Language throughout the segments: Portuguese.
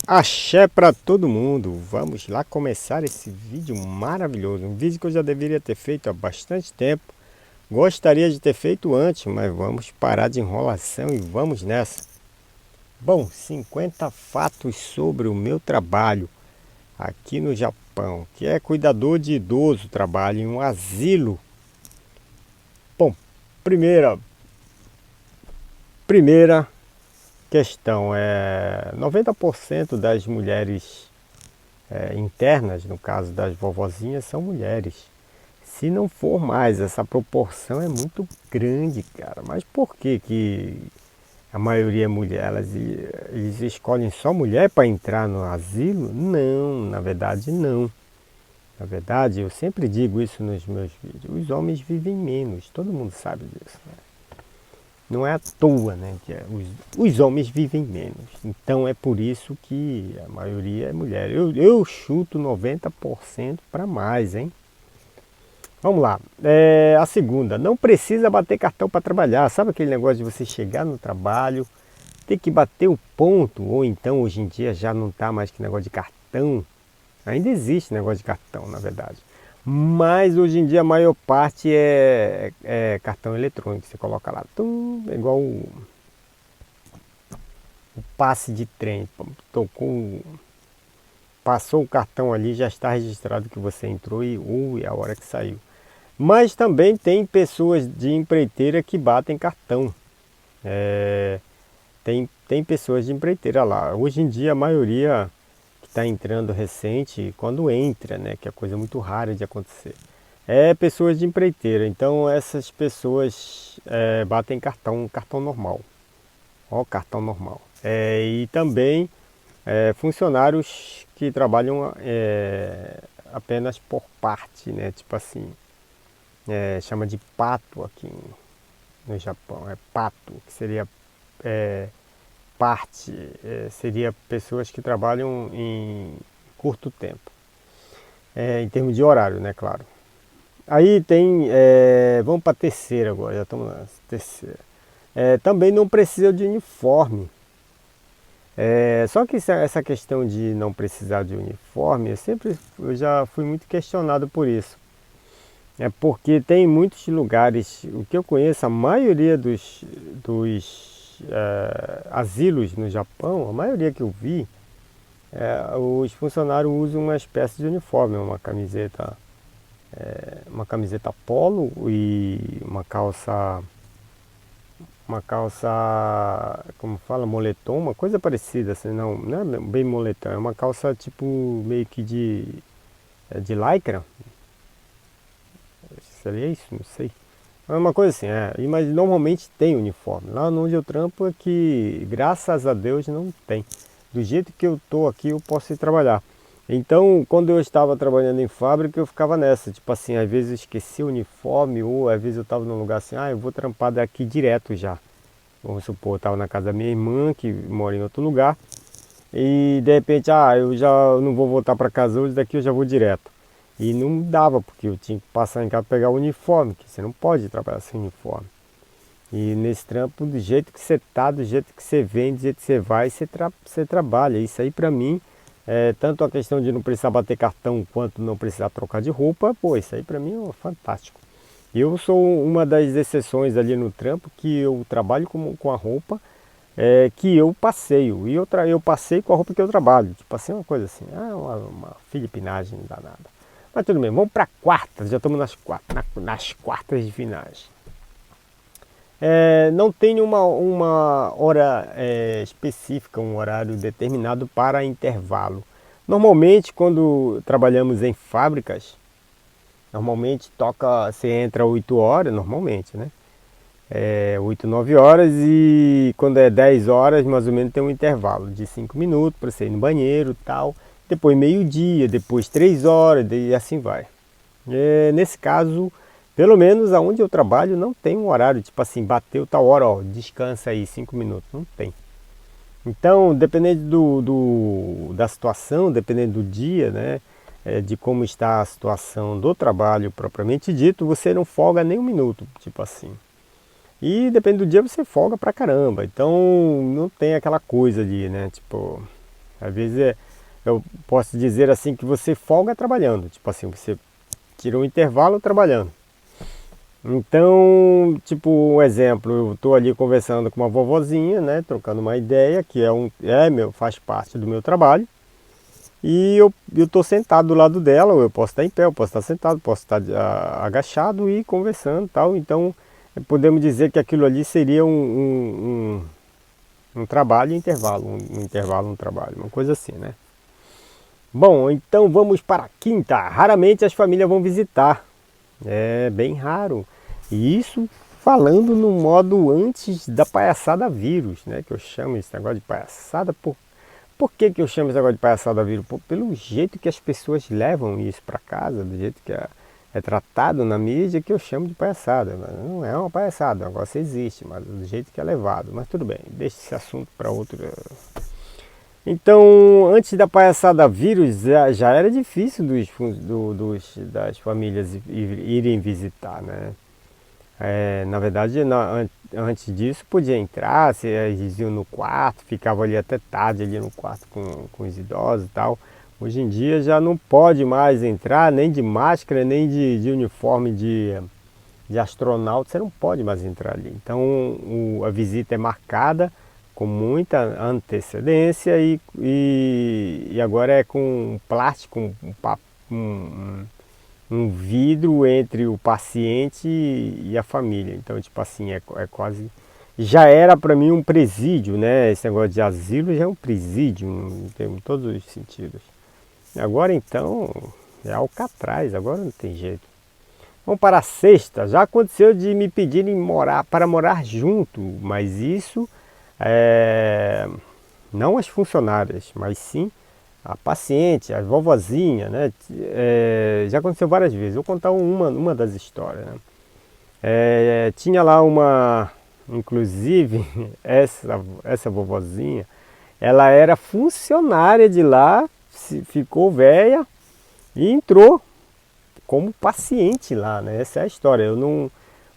Axé para todo mundo! Vamos lá começar esse vídeo maravilhoso. Um vídeo que eu já deveria ter feito há bastante tempo. Gostaria de ter feito antes, mas vamos parar de enrolação e vamos nessa. Bom, 50 fatos sobre o meu trabalho aqui no Japão, que é cuidador de idoso, trabalho em um asilo. Bom, primeira questão é 90% das mulheres internas, no caso das vovozinhas, são mulheres. Se não for mais, essa proporção é muito grande, cara. Mas por que que a maioria é mulher? Eles escolhem só mulher para entrar no asilo? Não, na verdade não. Na verdade, eu sempre digo isso nos meus vídeos. Os homens vivem menos, todo mundo sabe disso, né? Não é à toa, né, que os homens vivem menos. Então é por isso que a maioria é mulher. Eu chuto 90% para mais, hein? Vamos lá. A segunda, não precisa bater cartão para trabalhar. Sabe aquele negócio de você chegar no trabalho, ter que bater o ponto, ou então hoje em dia já não está mais que negócio de cartão. Ainda existe negócio de cartão, na verdade. Mas hoje em dia a maior parte é cartão eletrônico. Você coloca lá, é igual o passe de trem. Passou o cartão ali, já está registrado que você entrou e é a hora que saiu. Mas também tem pessoas de empreiteira que batem cartão. Tem pessoas de empreiteira lá. Hoje em dia a maioria que está entrando recente, quando entra, né, que é coisa muito rara de acontecer, é pessoas de empreiteira. Então essas pessoas batem cartão normal. Ó, cartão normal. E também funcionários que trabalham apenas por parte, né? Tipo assim, chama de pato aqui no Japão. É pato, que seria parte, seria pessoas que trabalham em curto tempo, em termos de horário, né? Claro. Aí tem, vamos para a terceira agora, já estamos na terceira. Também não precisa de uniforme. Só que essa questão de não precisar de uniforme, eu já fui muito questionado por isso. É porque tem muitos lugares, o que eu conheço, a maioria dos asilos no Japão, a maioria que eu vi, os funcionários usam uma espécie de uniforme, uma camiseta polo e uma calça, como fala, moletom, uma coisa parecida, assim, não é bem moletom, é uma calça tipo meio que de lycra, seria isso? Não sei. É uma coisa assim, mas normalmente tem uniforme. Lá onde eu trampo é que, graças a Deus, não tem. Do jeito que eu tô aqui, eu posso ir trabalhar. Então, quando eu estava trabalhando em fábrica, eu ficava nessa, tipo assim, às vezes eu esqueci o uniforme, ou às vezes eu estava num lugar assim, eu vou trampar daqui direto já. Vamos supor, eu estava na casa da minha irmã, que mora em outro lugar, e de repente, eu já não vou voltar para casa hoje, daqui eu já vou direto. E não dava, porque eu tinha que passar em casa pegar o uniforme, que você não pode trabalhar sem uniforme. E nesse trampo, do jeito que você tá, do jeito que você vem, do jeito que você vai, você trabalha. Isso aí pra mim, tanto a questão de não precisar bater cartão, quanto não precisar trocar de roupa, pô, isso aí pra mim é fantástico. Eu sou uma das exceções ali no trampo, que eu trabalho com a roupa que eu passeio. E eu passeio com a roupa que eu trabalho. Tipo assim, uma coisa assim, uma filipinagem danada. Mas tudo bem, vamos para quartas, já estamos nas quartas de finais. Não tem uma hora específica, um horário determinado para intervalo. Normalmente, quando trabalhamos em fábricas, normalmente você entra 8 horas, normalmente, né? 8, 9 horas, e quando é 10 horas, mais ou menos, tem um intervalo de 5 minutos para você ir no banheiro e tal. Depois meio-dia, depois 3 horas, e assim vai. Nesse caso, pelo menos aonde eu trabalho, não tem um horário, tipo assim, bateu tal hora, ó, descansa aí 5 minutos, não tem. Então, dependendo da situação, dependendo do dia, né, de como está a situação do trabalho propriamente dito, você não folga nem um minuto, tipo assim. E depende do dia, você folga pra caramba. Então não tem aquela coisa de, né, tipo, Às vezes eu posso dizer assim que você folga trabalhando, tipo assim, você tira um intervalo trabalhando. Então, tipo, um exemplo, eu estou ali conversando com uma vovozinha, né, trocando uma ideia, que faz parte do meu trabalho, e eu estou sentado do lado dela, ou eu posso estar em pé, eu posso estar sentado, posso estar agachado e conversando e tal. Então, podemos dizer que aquilo ali seria um trabalho e intervalo, um intervalo, um trabalho, uma coisa assim, né? Bom, então vamos para a quinta. Raramente as famílias vão visitar. É bem raro. E isso falando no modo antes da palhaçada vírus, né? Que eu chamo esse negócio de palhaçada. Por que eu chamo esse negócio de palhaçada vírus? Pelo jeito que as pessoas levam isso para casa, do jeito que é tratado na mídia, que eu chamo de palhaçada. Mas não é uma palhaçada, o negócio existe, mas do jeito que é levado. Mas tudo bem, deixa esse assunto para outro. Então, antes da palhaçada vírus, já era difícil das famílias irem visitar, né? Na verdade, antes disso, podia entrar, eles iam no quarto, ficavam ali até tarde ali no quarto com os idosos e tal. Hoje em dia já não pode mais entrar, nem de máscara, nem de uniforme de astronauta, você não pode mais entrar ali. Então, a visita é marcada com muita antecedência e agora é com plástico, um vidro entre o paciente e a família. Então, tipo assim, é quase... Já era para mim um presídio, né? Esse negócio de asilo já é um presídio, em todos os sentidos. Agora, então, é Alcatraz, agora não tem jeito. Vamos para a sexta. Já aconteceu de me pedirem para morar junto, mas isso não as funcionárias, mas sim a paciente, a vovozinha, né? Já aconteceu várias vezes. Vou contar uma das histórias, né? Tinha lá inclusive, essa vovozinha, ela era funcionária de lá, ficou velha e entrou como paciente lá, né? Essa é a história. Eu não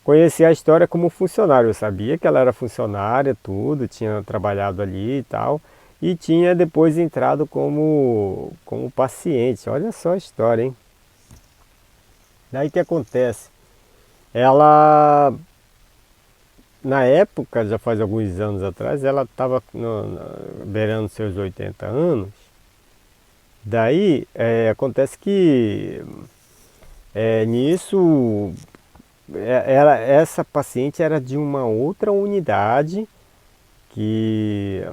conhecia a história como funcionário. Eu sabia que ela era funcionária, tudo, tinha trabalhado ali e tal. E tinha depois entrado como paciente. Olha só a história, hein? Daí o que acontece? Ela, na época, já faz alguns anos atrás, ela estava beirando seus 80 anos. Daí acontece que nisso essa paciente era de uma outra unidade que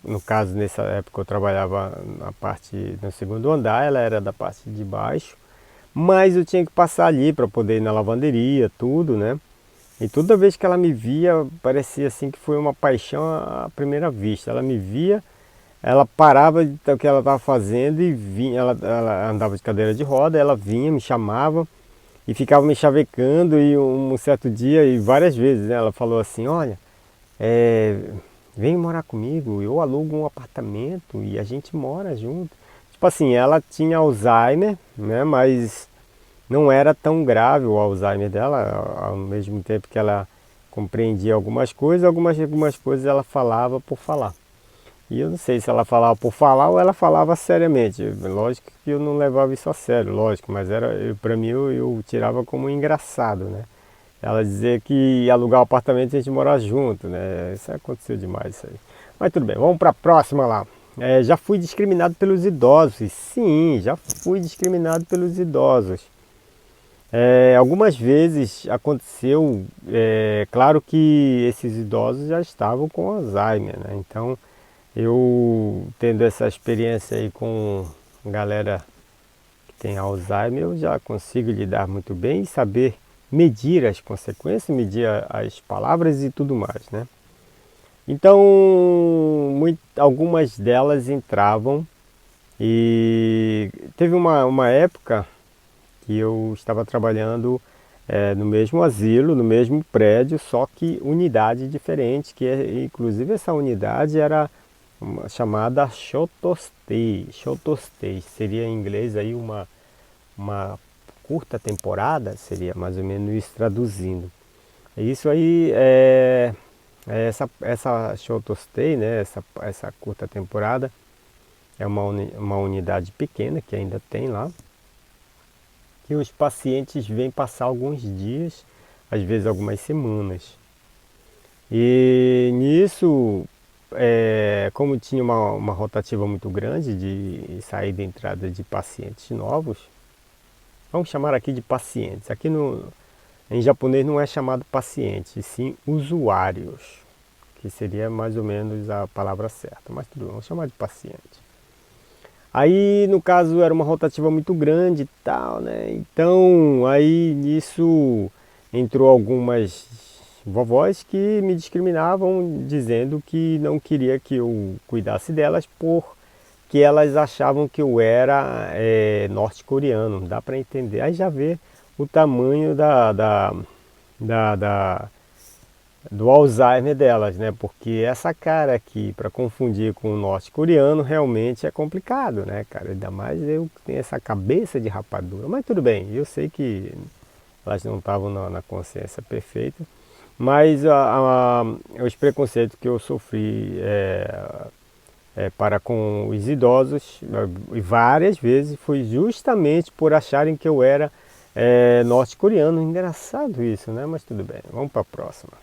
no caso nessa época eu trabalhava no segundo andar, ela era da parte de baixo, mas eu tinha que passar ali para poder ir na lavanderia, tudo, né? E toda vez que ela me via, parecia assim que foi uma paixão à primeira vista. Ela me via, ela parava do que ela estava fazendo e vinha, ela andava de cadeira de roda, ela vinha, me chamava e ficava me chavecando e um certo dia, e várias vezes, né, ela falou assim, olha, vem morar comigo, eu alugo um apartamento e a gente mora junto. Tipo assim, ela tinha Alzheimer, né, mas não era tão grave o Alzheimer dela, ao mesmo tempo que ela compreendia algumas coisas, algumas coisas ela falava por falar. E eu não sei se ela falava por falar ou ela falava seriamente. Lógico que eu não levava isso a sério, lógico, mas para mim eu tirava como engraçado, né? Ela dizia que ia alugar o apartamento e a gente morar junto, né? Isso aconteceu demais, isso aí. Mas tudo bem, vamos para a próxima lá. Já fui discriminado pelos idosos. Sim, já fui discriminado pelos idosos. Algumas vezes aconteceu, claro que esses idosos já estavam com Alzheimer, né? Então, eu tendo essa experiência aí com galera que tem Alzheimer, eu já consigo lidar muito bem e saber medir as consequências, medir as palavras e tudo mais, né? Então, algumas delas entravam e teve uma época que eu estava trabalhando no mesmo asilo, no mesmo prédio, só que unidade diferente, inclusive essa unidade era chamada Shotostei. Shotostei seria em inglês aí uma curta temporada, seria mais ou menos isso traduzindo. Isso aí Essa Shoto Stay, né, essa curta temporada, é uma unidade pequena que ainda tem lá, que os pacientes vêm passar alguns dias, às vezes algumas semanas. E nisso, como tinha uma rotativa muito grande de saída e entrada de pacientes novos, vamos chamar aqui de pacientes. Aqui em japonês não é chamado paciente, e sim usuários, que seria mais ou menos a palavra certa, mas tudo bem, vamos chamar de paciente. Aí, no caso, era uma rotativa muito grande e tal, né? Então, aí nisso entrou algumas vovós que me discriminavam, dizendo que não queria que eu cuidasse delas porque elas achavam que eu era norte-coreano. Dá para entender. Aí já vê o tamanho da, da, do Alzheimer delas, né? Porque essa cara aqui, para confundir com o norte-coreano, realmente é complicado, né, cara? Ainda mais eu que tenho essa cabeça de rapadura. Mas tudo bem, eu sei que elas não estavam na consciência perfeita. Mas os preconceitos que eu sofri para com os idosos, várias vezes, foi justamente por acharem que eu era norte-coreano. Engraçado isso, né? Mas tudo bem, vamos para a próxima.